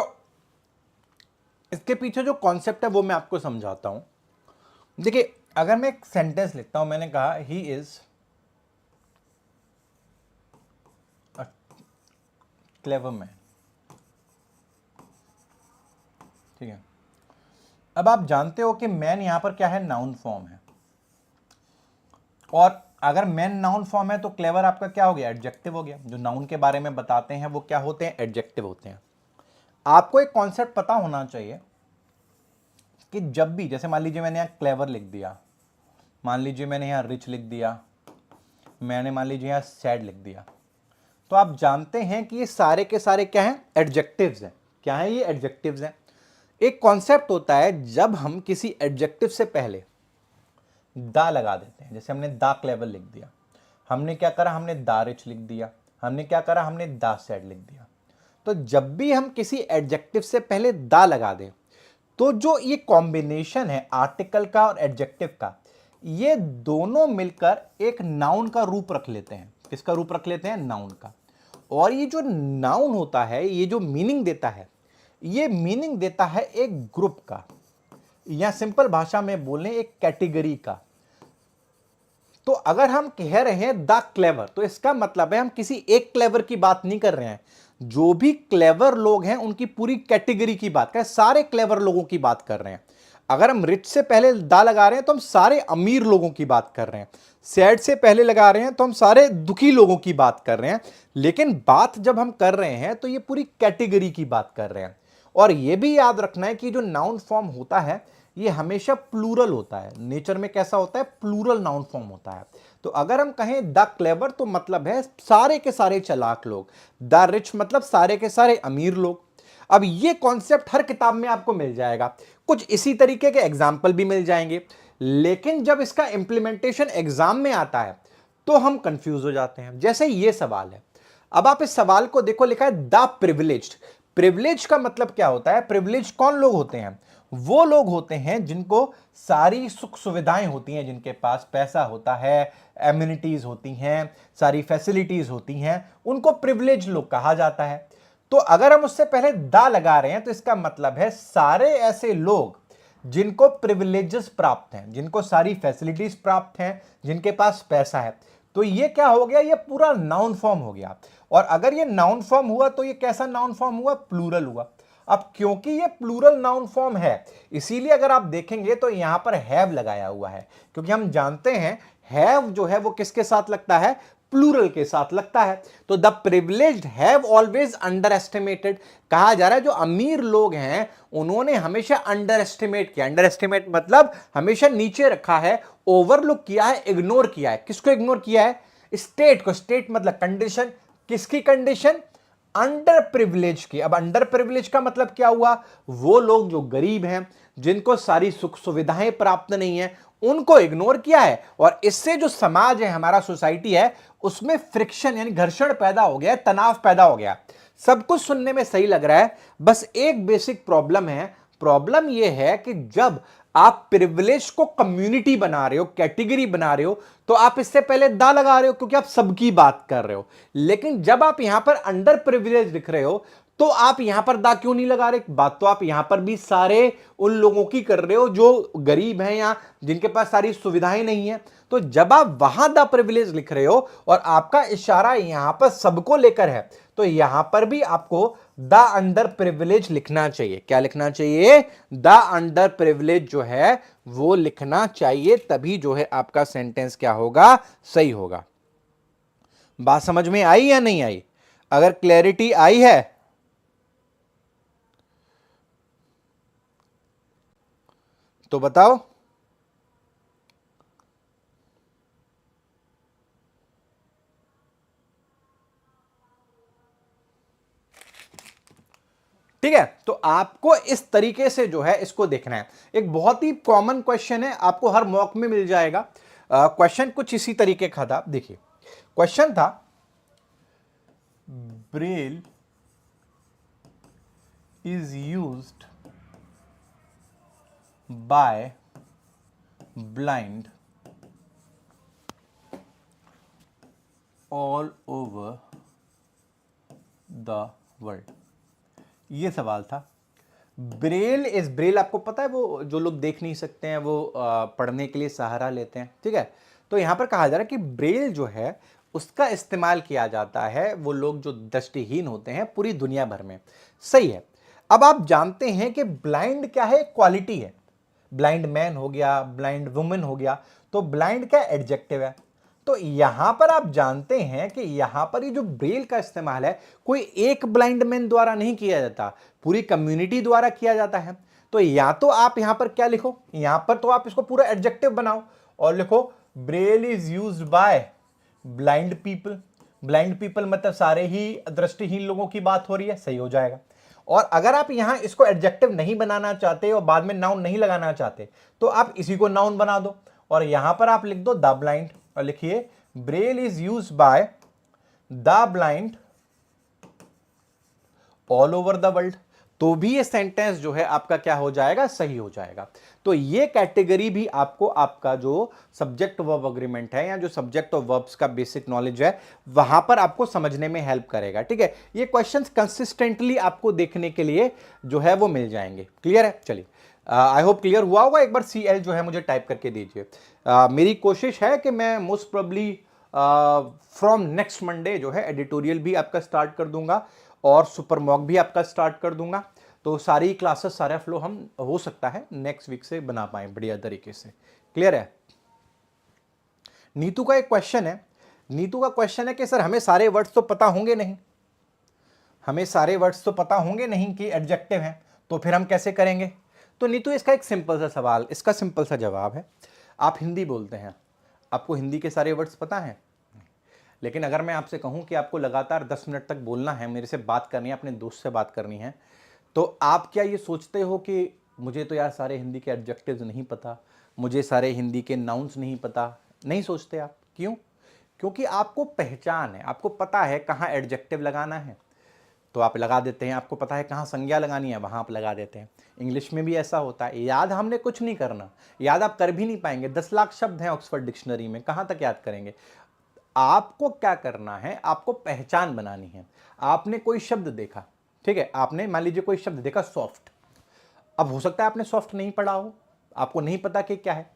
इसके पीछे जो कॉन्सेप्ट है वो मैं आपको समझाता हूं। देखिए अगर मैं एक सेंटेंस लिखता हूं, मैंने कहा he is a clever man, ठीक है। अब आप जानते हो कि मैन यहां पर क्या है, नाउन फॉर्म है, और अगर मैन नाउन फॉर्म है तो क्लेवर आपका क्या हो गया, एडजेक्टिव हो गया। जो नाउन के बारे में बताते हैं वो क्या होते हैं, एडजेक्टिव होते हैं। आपको एक कॉन्सेप्ट पता होना चाहिए कि जब भी, जैसे मान लीजिए मैंने यहां क्लेवर लिख दिया, मान लीजिए मैंने यहां रिच लिख दिया, मैंने मान लीजिए यहां सैड लिख दिया, तो आप जानते हैं कि ये सारे के सारे क्या हैं, एडजेक्टिव्स हैं। क्या है ये, एडजेक्टिव्स हैं। एक कॉन्सेप्ट होता है जब हम किसी एडजेक्टिव से पहले दा लगा देते हैं। जैसे हमने दा क्लेवर लिख दिया, हमने क्या करा, हमने दा रिच लिख दिया, हमने क्या करा, हमने दा सैड लिख दिया। तो जब भी हम किसी एडजेक्टिव से पहले दा लगा दें तो जो ये कॉम्बिनेशन है आर्टिकल का और एडजेक्टिव का, ये दोनों मिलकर एक नाउन का रूप रख लेते हैं। किसका रूप रख लेते हैं? नाउन का। और ये जो नाउन होता है, ये जो मीनिंग देता है, ये मीनिंग देता है एक ग्रुप का, या सिंपल भाषा में बोलें एक कैटेगरी का। तो अगर हम कह रहे हैं द क्लेवर, तो इसका मतलब है हम किसी एक क्लेवर की बात नहीं कर रहे हैं, जो भी क्लेवर लोग हैं उनकी पूरी कैटेगरी की बात कर रहे हैं, सारे क्लेवर लोगों की बात कर रहे हैं। अगर हम रिच से पहले दा लगा रहे हैं तो हम सारे अमीर लोगों की बात कर रहे हैं, सैड से पहले लगा रहे हैं तो हम सारे दुखी लोगों की बात कर रहे हैं। लेकिन बात जब हम कर रहे हैं तो ये पूरी कैटेगरी की बात कर रहे हैं। और ये भी याद रखना है कि जो नाउन फॉर्म होता है ये हमेशा प्लूरल होता है। नेचर में कैसा होता है? प्लूरल नाउन फॉर्म होता है। तो अगर हम कहें द क्लेवर तो मतलब है सारे के सारे चालाक लोग, द रिच मतलब सारे के सारे अमीर लोग। अब ये कॉन्सेप्ट हर किताब में आपको मिल जाएगा, कुछ इसी तरीके के एग्जाम्पल भी मिल जाएंगे, लेकिन जब इसका इंप्लीमेंटेशन एग्जाम में आता है तो हम कंफ्यूज हो जाते हैं। जैसे ये सवाल है, अब आप इस सवाल को देखो, लिखा है द प्रिविलेज्ड। प्रिविलेज का मतलब क्या होता है? प्रिविलेज कौन लोग होते हैं? वो लोग होते हैं जिनको सारी सुख सुविधाएं होती हैं, जिनके पास पैसा होता है, एम्यूनिटीज होती हैं, सारी फैसिलिटीज होती हैं, उनको प्रिविलेज लोग कहा जाता है। तो अगर हम उससे पहले दा लगा रहे हैं तो इसका मतलब है सारे ऐसे लोग जिनको प्रिविलेजेस प्राप्त हैं, जिनको सारी फैसिलिटीज प्राप्त हैं, जिनके पास पैसा है। तो ये क्या हो गया? ये पूरा नाउन फॉर्म हो गया। और अगर ये नाउन फॉर्म हुआ तो ये कैसा नाउन फॉर्म हुआ? प्लूरल हुआ। अब क्योंकि ये प्लूरल नाउन फॉर्म है, इसीलिए अगर आप देखेंगे तो यहां पर हैव लगाया हुआ है, क्योंकि हम जानते हैं हैव जो है वो किसके साथ लगता है? प्लूरल के साथ लगता है। तो the privileged have always under estimated, कहा जा रहा है जो अमीर लोग हैं उन्होंने हमेशा अंडर एस्टिमेट किया। अंडर एस्टिमेट मतलब हमेशा नीचे रखा है, ओवरलुक किया है, इग्नोर किया है। किसको इग्नोर किया है? स्टेट को। स्टेट मतलब कंडीशन। किसकी कंडीशन? अंडर प्रिविलेज की। अब अंडर प्रिविलेज का मतलब क्या हुआ? वो लोग जो गरीब हैं, जिनको सारी सुख सुविधाएं प्राप्त नहीं है, उनको इग्नोर किया है। और इससे जो समाज है, हमारा सोसाइटी है, उसमें फ्रिक्शन यानी घर्षण पैदा हो गया, तनाव पैदा हो गया। सब कुछ सुनने में सही लग रहा है, बस एक बेसिक प्रॉब्लम है। प्रॉब्लम यह है कि जब आप प्रिविलेज को कम्युनिटी बना रहे हो, कैटेगरी बना रहे हो, तो आप इससे पहले दा लगा रहे हो क्योंकि आप सबकी बात कर रहे हो। लेकिन जब आप यहां पर अंडर प्रिविलेज लिख रहे हो तो आप यहां पर दा क्यों नहीं लगा रहे? बात तो आप यहां पर भी सारे उन लोगों की कर रहे हो जो गरीब हैं या जिनके पास सारी सुविधाएं नहीं है। तो जब आप वहां द प्रिविलेज लिख रहे हो और आपका इशारा यहां पर सबको लेकर है, तो यहां पर भी आपको द अंडर प्रिविलेज लिखना चाहिए। क्या लिखना चाहिए? द अंडर प्रिविलेज जो है वो लिखना चाहिए, तभी जो है आपका सेंटेंस क्या होगा? सही होगा। बात समझ में आई या नहीं आई? अगर क्लैरिटी आई है तो बताओ। ठीक है, तो आपको इस तरीके से जो है इसको देखना है। एक बहुत ही कॉमन क्वेश्चन है, आपको हर मॉक में मिल जाएगा। क्वेश्चन कुछ इसी तरीके का था। देखिए क्वेश्चन था, Braille is used by blind all over the world. ये सवाल था। ब्रेल आपको पता है, वो जो लोग देख नहीं सकते हैं वो पढ़ने के लिए सहारा लेते हैं। ठीक है, तो यहां पर कहा जा रहा है कि ब्रेल जो है उसका इस्तेमाल किया जाता है वो लोग जो दृष्टिहीन होते हैं पूरी दुनिया भर में। सही है। अब आप जानते हैं कि ब्लाइंड क्या है? क्वालिटी है। ब्लाइंड मैन हो गया, ब्लाइंड वुमेन हो गया, तो ब्लाइंड क्या एडजेक्टिव है। तो यहां पर आप जानते हैं कि यहां पर ये जो ब्रेल का इस्तेमाल है कोई एक ब्लाइंड मैन द्वारा नहीं किया जाता, पूरी कम्युनिटी द्वारा किया जाता है। तो या तो आप यहां पर क्या लिखो? यहां पर तो आप इसको पूरा एडजेक्टिव बनाओ और लिखो Braille is used by blind people. Blind people मतलब सारे ही दृष्टिहीन लोगों की बात हो रही है, सही हो जाएगा। और अगर आप यहां इसको एडजेक्टिव नहीं बनाना चाहते और बाद में नाउन नहीं लगाना चाहते तो आप इसी को नाउन बना दो और यहां पर आप लिख दो द ब्लाइंड, और लिखिए Braille is use by the blind all over the world, तो भी ये सेंटेंस जो है आपका क्या हो जाएगा, सही हो जाएगा। तो ये कैटेगरी भी आपको आपका जो सब्जेक्ट वर्ब अग्रीमेंट है या जो सब्जेक्ट और वर्ब्स का बेसिक नॉलेज है वहां पर आपको समझने में हेल्प करेगा। ठीक है, ये क्वेश्चंस कंसिस्टेंटली आपको देखने के लिए जो है वो मिल जाएंगे। क्लियर है? चलिए, आई होप क्लियर हुआ होगा। एक बार CL जो है मुझे टाइप करके दीजिए। मेरी कोशिश है कि मैं most probably from next Monday जो है एडिटोरियल भी आपका स्टार्ट कर दूंगा और सुपर मॉक भी आपका स्टार्ट कर दूंगा। तो सारी क्लासेस, सारा फ्लो हम हो सकता है नेक्स्ट वीक से बना पाए बढ़िया तरीके से। क्लियर है? नीतू का एक क्वेश्चन है, नीतू का क्वेश्चन है कि सर हमें सारे वर्ड्स तो पता होंगे नहीं, हमें सारे वर्ड्स तो पता होंगे नहीं कि एडजेक्टिव हैं, तो फिर हम कैसे करेंगे? तो नीतू इसका एक सिंपल सा सवाल, इसका सिंपल सा जवाब है, आप हिंदी बोलते हैं, आपको हिंदी के सारे वर्ड्स पता हैं, लेकिन अगर मैं आपसे कहूं कि आपको लगातार 10 मिनट तक बोलना है, मेरे से बात करनी है, अपने दोस्त से बात करनी है, तो आप क्या ये सोचते हो कि मुझे तो यार सारे हिंदी के एडजेक्टिव्स नहीं पता, मुझे सारे हिंदी के नाउन्स नहीं पता? नहीं सोचते आप। क्यों? क्योंकि आपको पहचान है, आपको पता है कहाँ एडजेक्टिव लगाना है तो आप लगा देते हैं, आपको पता है कहाँ संज्ञा लगानी है वहाँ आप लगा देते हैं। इंग्लिश में भी ऐसा होता है। याद हमने कुछ नहीं करना, याद आप कर भी नहीं पाएंगे। 10 लाख शब्द हैं ऑक्सफोर्ड डिक्शनरी में, कहाँ तक याद करेंगे? आपको क्या करना है, आपको पहचान बनानी है। आपने कोई शब्द देखा, ठीक है, आपने मान लीजिए कोई शब्द देखा सॉफ्ट, अब हो सकता है आपने सॉफ्ट नहीं पढ़ा हो, आपको नहीं पता कि क्या है,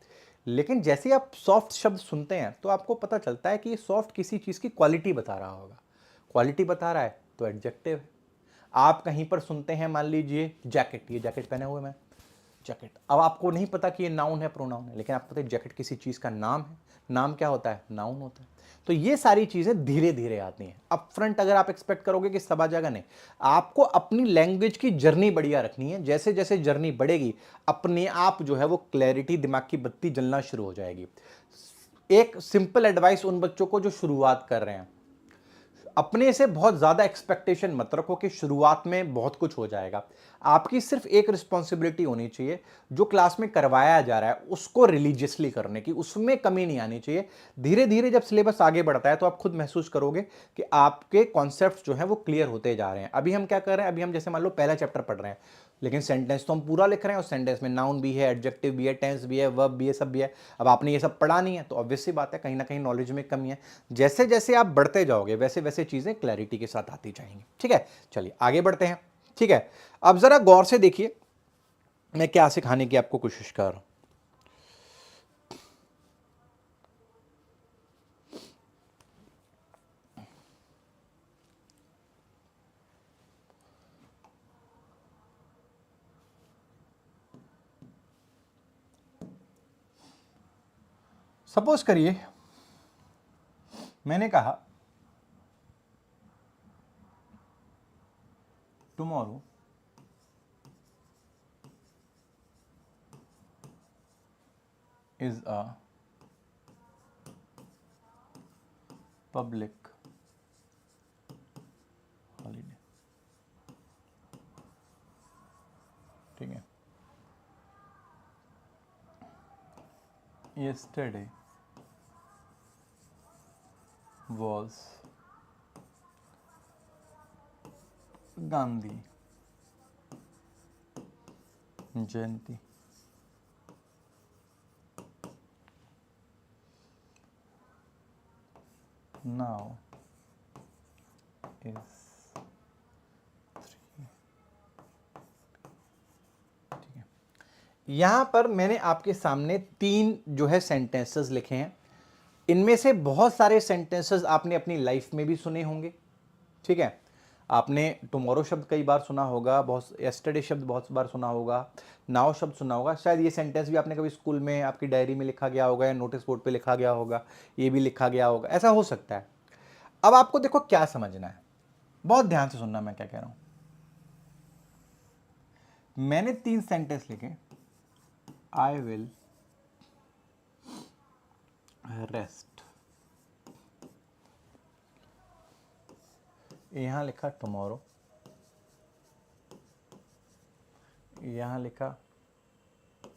लेकिन जैसे ही आप सॉफ्ट शब्द सुनते हैं तो आपको पता चलता है कि ये सॉफ्ट किसी चीज़ की क्वालिटी बता रहा होगा। क्वालिटी बता रहा है तो एडजेक्टिव है। आप कहीं पर सुनते हैं, मान लीजिए जैकेट, ये जैकेट पहने हुए मैं, जैकेट, अब आपको नहीं पता कि ये नाउन है प्रोनाउन है, लेकिन आपको पता है जैकेट किसी चीज़ का नाम है। नाम क्या होता है? नाउन होता है। तो ये सारी चीज़ें धीरे धीरे आती हैं। अप फ्रंट अगर आप एक्सपेक्ट करोगे कि सब आ जाएगा, नहीं, आपको अपनी लैंग्वेज की जर्नी बढ़िया रखनी है। जैसे जैसे जर्नी बढ़ेगी अपने आप जो है वो क्लैरिटी, दिमाग की बत्ती जलना शुरू हो जाएगी। एक सिंपल एडवाइस उन बच्चों को जो शुरुआत कर रहे हैं, अपने से बहुत ज्यादा एक्सपेक्टेशन मत रखो कि शुरुआत में बहुत कुछ हो जाएगा। आपकी सिर्फ एक रिस्पॉन्सिबिलिटी होनी चाहिए, जो क्लास में करवाया जा रहा है उसको रिलीजियसली करने की, उसमें कमी नहीं आनी चाहिए। धीरे धीरे जब सिलेबस आगे बढ़ता है तो आप खुद महसूस करोगे कि आपके कॉन्सेप्ट जो है वो क्लियर होते जा रहे हैं। अभी हम क्या कर रहे हैं, अभी हम जैसे मान लो पहला चैप्टर पढ़ रहे हैं, लेकिन सेंटेंस तो हम पूरा लिख रहे हैं, और सेंटेंस में नाउन भी है, एडजेक्टिव भी है, टेंस भी है, वर्ब भी है, सब भी है। अब आपने ये सब पढ़ा नहीं है तो ऑब्वियस सी बात है कहीं ना कहीं नॉलेज में कमी है। जैसे जैसे आप बढ़ते जाओगे वैसे वैसे चीज़ें क्लैरिटी के साथ आती जाएंगी। ठीक है, चलिए आगे बढ़ते हैं। ठीक है, अब ज़रा गौर से देखिए मैं क्या सिखाने की आपको कोशिश कर रहा हूँ। सपोज करिए मैंने कहा tomorrow is a public holiday. ठीक है, yesterday was Gandhi Jayanti. Now is 3। ठीक है, यहां पर मैंने आपके सामने 3 जो है सेंटेंसेस लिखे हैं। इनमें से बहुत सारे सेंटेंसेस आपने अपनी लाइफ में भी सुने होंगे। ठीक है, आपने टुमारो शब्द कई बार सुना होगा, बहुत यस्टरडे शब्द बहुत बार सुना होगा, नाउ शब्द सुना होगा, शायद ये सेंटेंस भी आपने कभी स्कूल में आपकी डायरी में लिखा गया होगा या नोटिस बोर्ड पे लिखा गया होगा, ये भी लिखा गया होगा, ऐसा हो सकता है। अब आपको देखो क्या समझना है, बहुत ध्यान से सुनना मैं क्या कह रहा हूं। मैंने 3 सेंटेंस लिखे, आई विल रेस्ट, यहां लिखा टुमारो, यहां लिखा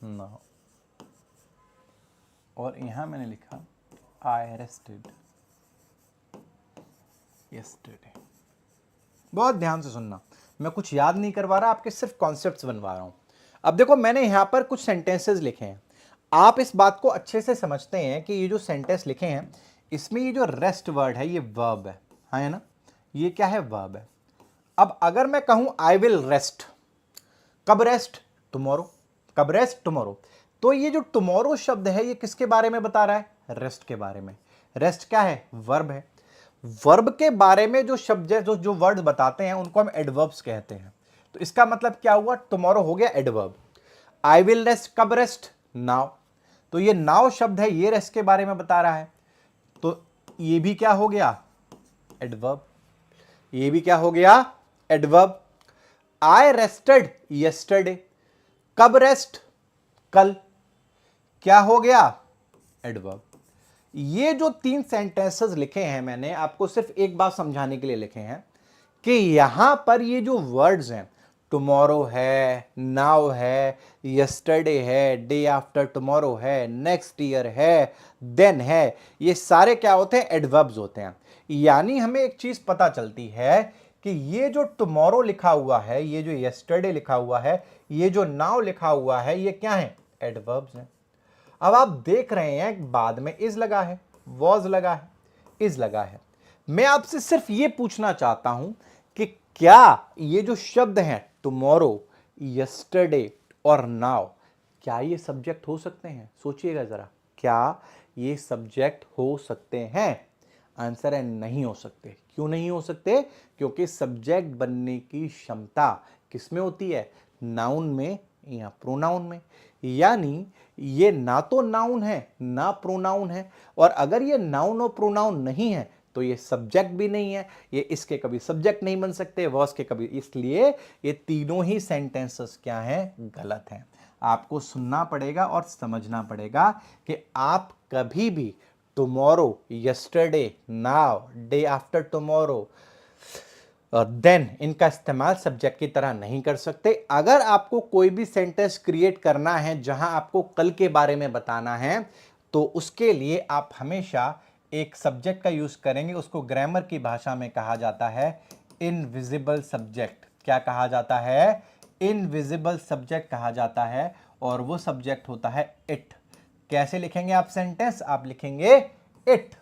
नाउ। और यहां मैंने लिखा आई रेस्टेड यस्टरडे। बहुत ध्यान से सुनना, मैं कुछ याद नहीं करवा रहा, आपके सिर्फ कॉन्सेप्ट्स बनवा रहा हूं। अब देखो मैंने यहां पर कुछ सेंटेंसेस लिखे हैं, आप इस बात को अच्छे से समझते हैं कि ये जो सेंटेंस लिखे हैं इसमें ये जो रेस्ट वर्ड है ये वर्ब है ना, ये क्या है, वर्ब है। अब अगर मैं कहूं आई विल रेस्ट, कब रेस्ट, टुमारो, कब रेस्ट, टुमारो, तो ये जो टुमारो शब्द है ये किसके बारे में बता रहा है, रेस्ट के बारे में। रेस्ट क्या है, वर्ब है। वर्ब के बारे में जो शब्द है, जो वर्ड बताते हैं उनको हम एडवर्ब्स कहते हैं। तो इसका मतलब क्या हुआ, टुमारो हो गया एडवर्ब। आई विल रेस्ट, कब रेस्ट, नाउ, तो ये नाउ शब्द है ये रेस्ट के बारे में बता रहा है, तो ये भी क्या हो गया, एडवर्ब। ये भी क्या हो गया, एडवर्ब। आई रेस्टेड यस्टरडे, कब रेस्ट, कल, क्या हो गया, एडवर्ब। ये जो 3 सेंटेंसेस लिखे हैं मैंने आपको सिर्फ एक बात समझाने के लिए लिखे हैं कि यहां पर ये जो वर्ड्स हैं, टुमारो है, नाउ है, यस्टरडे है, डे आफ्टर टुमारो है, नेक्स्ट ईयर है, देन है, ये सारे क्या होते हैं, एडवर्ब्स होते हैं। यानी हमें एक चीज पता चलती है कि ये जो टुमारो लिखा हुआ है, ये जो यस्टरडे लिखा हुआ है, ये जो नाउ लिखा हुआ है, ये क्या है, एडवर्ब्स हैं। अब आप देख रहे हैं बाद में इज लगा है, वॉज लगा है, इज लगा है। मैं आपसे सिर्फ ये पूछना चाहता हूं कि क्या ये जो शब्द हैं टुमारो, यस्टरडे और नाउ, क्या ये सब्जेक्ट हो सकते हैं, सोचिएगा जरा, क्या ये सब्जेक्ट हो सकते हैं। आंसर है नहीं हो सकते। क्यों नहीं हो सकते, क्योंकि सब्जेक्ट बनने की क्षमता किसमें होती है, नाउन में या प्रोनाउन में। यानी ये ना तो नाउन है ना प्रोनाउन है, और अगर ये नाउन और प्रोनाउन नहीं है तो ये सब्जेक्ट भी नहीं है, ये इसके कभी सब्जेक्ट नहीं बन सकते, वर्स के कभी, इसलिए ये तीनों ही सेंटेंसेस क्या हैं, गलत हैं। आपको सुनना पड़ेगा और समझना पड़ेगा कि आप कभी भी tomorrow, yesterday, now, day after tomorrow, then इनका इस्तेमाल सब्जेक्ट की तरह नहीं कर सकते। अगर आपको कोई भी सेंटेंस क्रिएट करना है जहां आपको कल के बारे में बताना है, तो उसके लिए आप हमेशा एक सब्जेक्ट का यूज करेंगे, उसको ग्रामर की भाषा में कहा जाता है इनविजिबल सब्जेक्ट। क्या कहा जाता है, इनविजिबल सब्जेक्ट कहा जाता है, और वो सब्जेक्ट होता है इट। कैसे लिखेंगे आप सेंटेंस, आप लिखेंगे it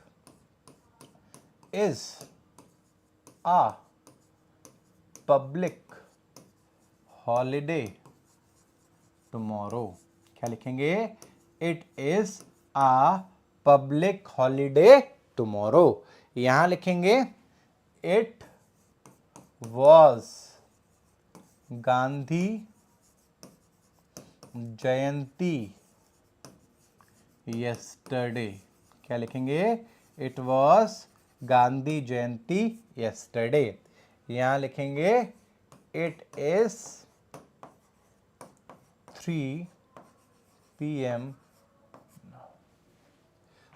is a public holiday tomorrow. क्या लिखेंगे, it is a public holiday tomorrow. यहां लिखेंगे it was Gandhi Jayanti yesterday. क्या लिखेंगे, it was Gandhi Jayanti yesterday. यहां लिखेंगे इट इज 3 PM।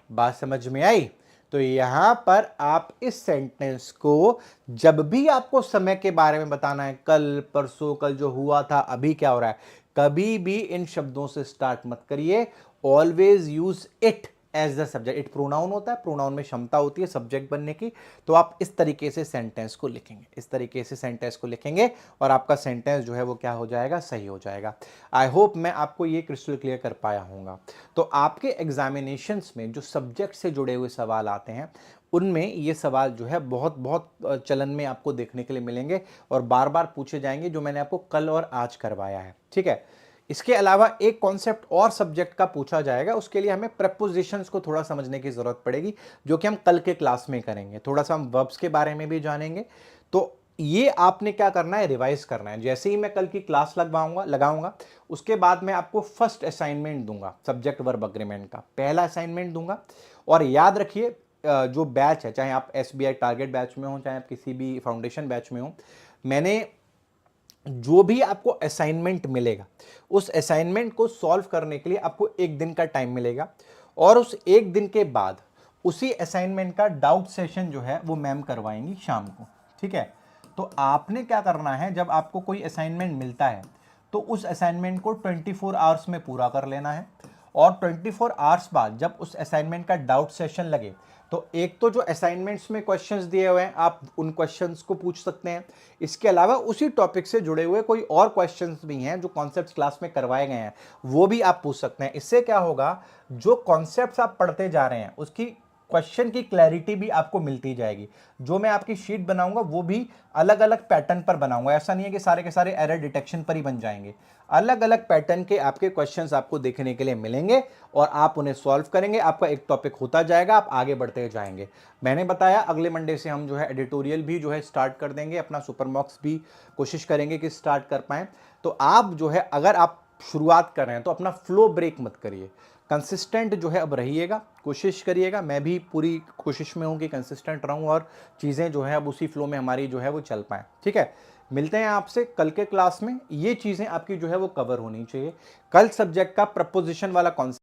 बात समझ में आई। तो यहां पर आप इस सेंटेंस को जब भी आपको समय के बारे में बताना है, कल परसों, कल जो हुआ था, अभी क्या हो रहा है, कभी भी इन शब्दों से स्टार्ट मत करिए। Always use it as the subject. It pronoun होता है, प्रोनाउन में क्षमता होती है सब्जेक्ट बनने की। तो आप इस तरीके से सेंटेंस को लिखेंगे, इस तरीके से सेंटेंस को लिखेंगे, और आपका सेंटेंस जो है वो क्या हो जाएगा, सही हो जाएगा। आई होप मैं आपको ये क्रिस्टल क्लियर कर पाया हूँगा। तो आपके एग्जामिनेशंस में जो सब्जेक्ट से जुड़े हुए सवाल आते हैं, उनमें ये सवाल जो है बहुत बहुत चलन में आपको देखने के लिए मिलेंगे, और बार बार पूछे जाएंगे, जो मैंने आपको कल और आज करवाया है। ठीक है, इसके अलावा एक कॉन्सेप्ट और सब्जेक्ट का पूछा जाएगा, उसके लिए हमें प्रेपोजिशंस को थोड़ा समझने की जरूरत पड़ेगी, जो कि हम कल के क्लास में करेंगे। थोड़ा सा हम वर्ब्स के बारे में भी जानेंगे। तो ये आपने क्या करना है, रिवाइज करना है। जैसे ही मैं कल की क्लास लगाऊंगा उसके बाद मैं आपको फर्स्ट असाइनमेंट दूंगा, सब्जेक्ट वर्ब अग्रीमेंट का पहला असाइनमेंट दूंगा। और याद रखिए, जो बैच है, चाहे आप SBI टारगेट बैच में हो, चाहे आप किसी भी फाउंडेशन बैच में हो, मैंने जो भी आपको असाइनमेंट मिलेगा, उस असाइनमेंट को सॉल्व करने के लिए आपको 1 दिन का टाइम मिलेगा, और उस 1 दिन के बाद उसी असाइनमेंट का डाउट सेशन जो है वो मैम करवाएंगी शाम को। ठीक है, तो आपने क्या करना है, जब आपको कोई असाइनमेंट मिलता है तो उस असाइनमेंट को 24 आवर्स में पूरा कर लेना है, और 24 आवर्स बाद जब उस असाइनमेंट का डाउट सेशन लगे तो एक तो जो असाइनमेंट्स में क्वेश्चंस दिए हुए हैं आप उन क्वेश्चंस को पूछ सकते हैं। इसके अलावा उसी टॉपिक से जुड़े हुए कोई और क्वेश्चंस भी हैं जो कॉन्सेप्ट्स क्लास में करवाए गए हैं, वो भी आप पूछ सकते हैं। इससे क्या होगा, जो कॉन्सेप्ट्स आप पढ़ते जा रहे हैं उसकी क्वेश्चन की क्लैरिटी भी आपको मिलती जाएगी। जो मैं आपकी शीट बनाऊंगा वो भी अलग अलग पैटर्न पर बनाऊंगा, ऐसा नहीं है कि सारे के सारे एरर डिटेक्शन पर ही बन जाएंगे। अलग अलग पैटर्न के आपके क्वेश्चंस आपको देखने के लिए मिलेंगे और आप उन्हें सॉल्व करेंगे। आपका एक टॉपिक होता जाएगा, आप आगे बढ़ते जाएंगे। मैंने बताया अगले मंडे से हम जो है एडिटोरियल भी जो है स्टार्ट कर देंगे, अपना सुपर मॉक्स भी कोशिश करेंगे कि स्टार्ट कर पाएं। तो आप जो है अगर आप शुरुआत कर रहे हैं तो अपना फ्लो ब्रेक मत करिए, कंसिस्टेंट जो है अब रहिएगा, कोशिश करिएगा। मैं भी पूरी कोशिश में हूं कि कंसिस्टेंट रहूं और चीज़ें जो है अब उसी फ्लो में हमारी जो है वो चल पाएं। ठीक है, मिलते हैं आपसे कल के क्लास में। ये चीज़ें आपकी जो है वो कवर होनी चाहिए। कल सब्जेक्ट का प्रपोजिशन वाला कॉन्सेप्ट